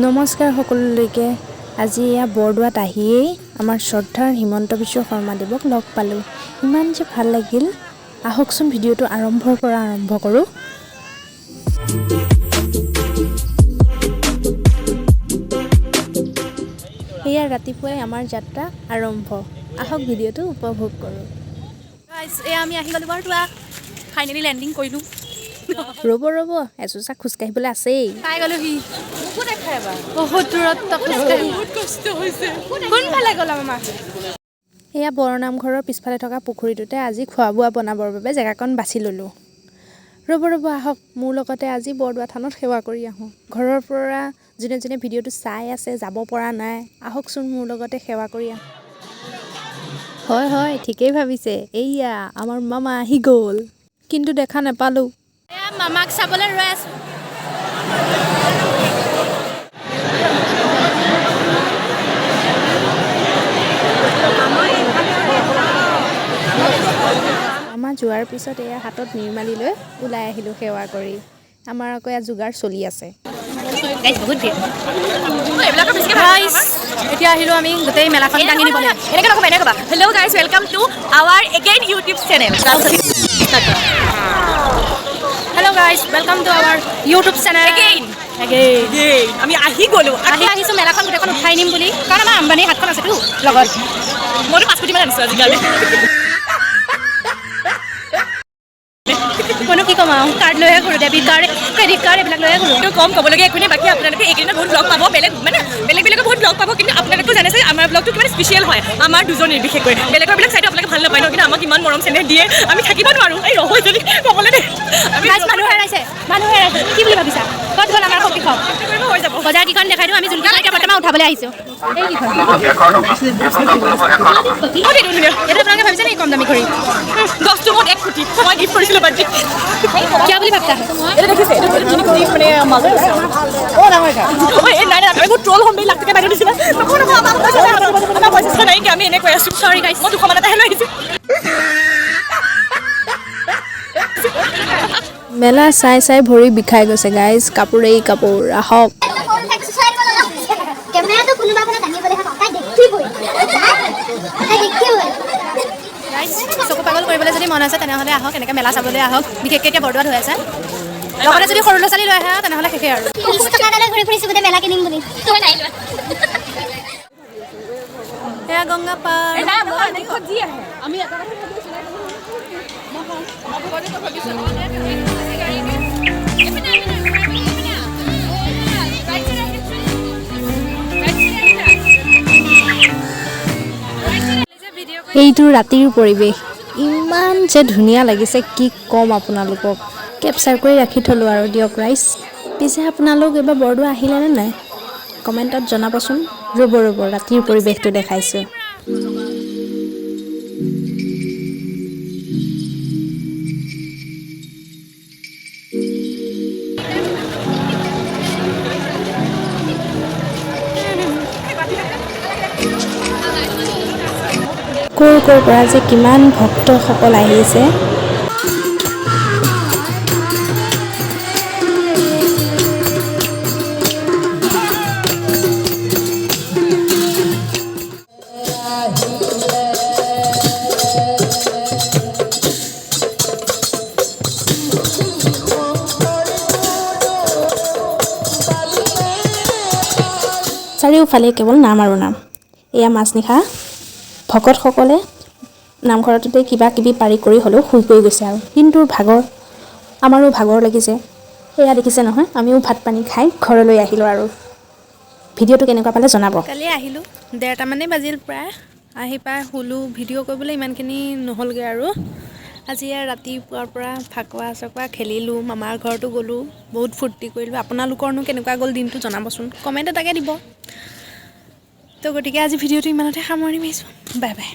নমস্কাৰ সকলোলৈকে। আজি এয়া বৰদোৱাত আহিয়েই আমাৰ শ্ৰদ্ধাৰ হিমন্ত বিশ্ব শৰ্মাদেৱক লগ পালোঁ। ইমান যে ভাল লাগিল। আহকচোন ভিডিঅ'টো আৰম্ভৰ পৰা আৰম্ভ কৰোঁ। এয়া ৰাতিপুৱাই আমাৰ যাত্ৰা আৰম্ভ। আহক ভিডিঅ'টো উপভোগ কৰোঁ। এয়া আমি আহি গ'লোঁ বৰদোৱা। ফাইনেলি লেণ্ডিং কৰিলোঁ। ৰ'ব এচোচা খোজকাঢ়িবলৈ আছেই। পাই গ'লোহি। বহুত দূৰত্ব খোজকাঢ়ি। বহুত কষ্ট হৈছে। কোনফালে গ'লা মামা? এয়া বৰনামঘৰৰ পিছফালে থকা পুখুৰীটোতে আজি খোৱা বোৱা বনাবৰ বাবে জেগাকণ বাছি ল'লোঁ। ৰ'ব আহক মোৰ লগতে আজি বৰদোৱা থানত সেৱা কৰি আহোঁ। ঘৰৰ পৰা যোনে ভিডিঅ'টো চাই আছে যাব পৰা নাই, আহকচোন মোৰ লগতে সেৱা কৰি আহোঁ। হয় ঠিকেই ভাবিছে। এইয়া আমাৰ মামা আহি গ'ল, কিন্তু দেখা নাপালোঁ। এয়া মামাক চাবলৈ ৰৈ আছোঁ। মামা যোৱাৰ পিছত এয়া হাতত নিৰ্মালি লৈ ওলাই আহিলোঁ সেৱা কৰি। আমাৰ আকৌ এয়া যোগাৰ চলি আছে। এতিয়া আহিলোঁ আমি গোটেই মেলাখন দাঙি নিবলৈ। এনেকৈ নক'বা। Hello' guys, welcome to our again YouTube channel. Hello' guys, welcome to our YouTube channel. Again আমি আহি গ'লোঁ। আহিছোঁ মেলাখন গোটেইখন উঠাই নিম বুলি, কাৰণ আমাৰ আম্বানীৰ হাতখন আছেতো লগত। মইতো 5 কোটিমান আনিছোঁ আজিকালি। মইনো কি ক'ম আৰু, কাৰ্ড লৈহে ঘূৰোঁ, ডেবিট কাৰ্ড, ক্ৰেডিট কাৰ্ড এইবিলাক লৈহে ঘূৰোঁ। এইটো কম ক'বলগীয়া একো নাই। বাকী আপোনালোকে এইকেইদিনত বহুত ব্লগ পাব, বেলেগেও বহুত ব্লগ পাব, কিন্তু আপোনালোকেতো জানে যে আমাৰ ব্লগটো কিমান স্পেচিয়েল হয়। আমাৰ দুজনীৰ বিশেষকৈ বেলেগৰ বিলাক চাইটো আপোনালোকে ভাল নাপায় ন, কিন্তু আমাক ইমান মৰম চেনেহ দিয়ে, আমি থাকিব নোৱাৰোঁ। এই ৰহৈ যদি ক'বলৈ দে। মানুহ হেৰাইছে কি বুলি ভাবিছা? ক'ত গ'ল আমাৰ শক্তিখন? হৈ যাব বজাৰ কেইখন দেখাই দিওঁ। আমি যোনকেইখন এতিয়া বৰ্তমান উঠাবলৈ আহিছোঁ। এইটো আপোনালোকে ভাবিছে নেকি কম দামী ঘড়ী? 10টো মুঠ 1 কোটি মই গিফ্ট কৰিছিলোঁ বাৰ্থডে। কিয় বুলি ভাবতা? এইটো দেখিছে, এইটো মানে মাজৰ আছে। নাই বহুত ট্ৰল হ'ম দেই, লাখ টকা বাইদেউ দিছিলে। আমাৰ পইচা নাই, আমি এনে কৈ আছোঁ। চৰি গাইছ, মই 200 মান এটাহে লৈ আহিছোঁ। মেলা চাই ভৰি বিষাই গৈছে গাইজ। কাপোৰেই কাপোৰ। আহক চকু পাগল কৰিবলৈ যদি মন আছে তেনেহ'লে আহক, এনেকৈ মেলা চাবলৈ আহক। বিশেষকৈ এতিয়া বৰদোৱাত হৈ আছে। লগতে যদি সৰু ল'ৰা ছোৱালী লৈ আহে তেনেহ'লে শেষেই আৰু। ঘূৰি ফুৰিছোঁ গোটেই মেলা কিনিম বুলি। এয়া গংগা পাৰ। এইটো ৰাতিৰ পৰিৱেশ ইমান যে ধুনীয়া লাগিছে, কি ক'ম আপোনালোকক। কেপচাৰ কৰি ৰাখি থ'লোঁ আৰু দিয়ক ৰাইজ। পিছে আপোনালোক এইবাৰ বৰদোৱা আহিলেনে নাই কমেণ্টত জনাবচোন। ৰ'ব ৰাতিৰ পৰিৱেশটো দেখাইছোঁ। ক'ৰ পৰা যে কিমান ভক্তসকল আহিছে। চাৰিওফালে কেৱল নাম আৰু নাম। এয়া মাজনিশা ভকতসকলে নামঘৰটোতে কিবা কিবি পাৰি কৰি হ'লেও শুই গৈছে আৰু দিনটোৰ ভাগৰ। আমাৰো ভাগৰ লাগিছে। এয়া দেখিছে নহয়, আমিও ভাত পানী খাই ঘৰলৈ আহিলোঁ আৰু। ভিডিঅ'টো কেনেকুৱা পালে জনাব। কালি আহিলোঁ 1:30 বাজিল প্ৰায়। আহি পাই শুলোঁ। ভিডিঅ' কৰিবলৈ ইমানখিনি নহ'লগৈ আৰু। আজি ৰাতিপুৱাৰ পৰা ফাকুৱা খেলিলোঁ, মামাৰ ঘৰতো গ'লোঁ, বহুত ফূৰ্তি কৰিলোঁ। আপোনালোকৰনো কেনেকুৱা গ'ল দিনটো জনাবচোন, কমেণ্ট এটাকে দিব। তো গতিকে আজি ভিডিঅ'টো ইমানতে সামৰণি মাৰিছোঁ। বাই।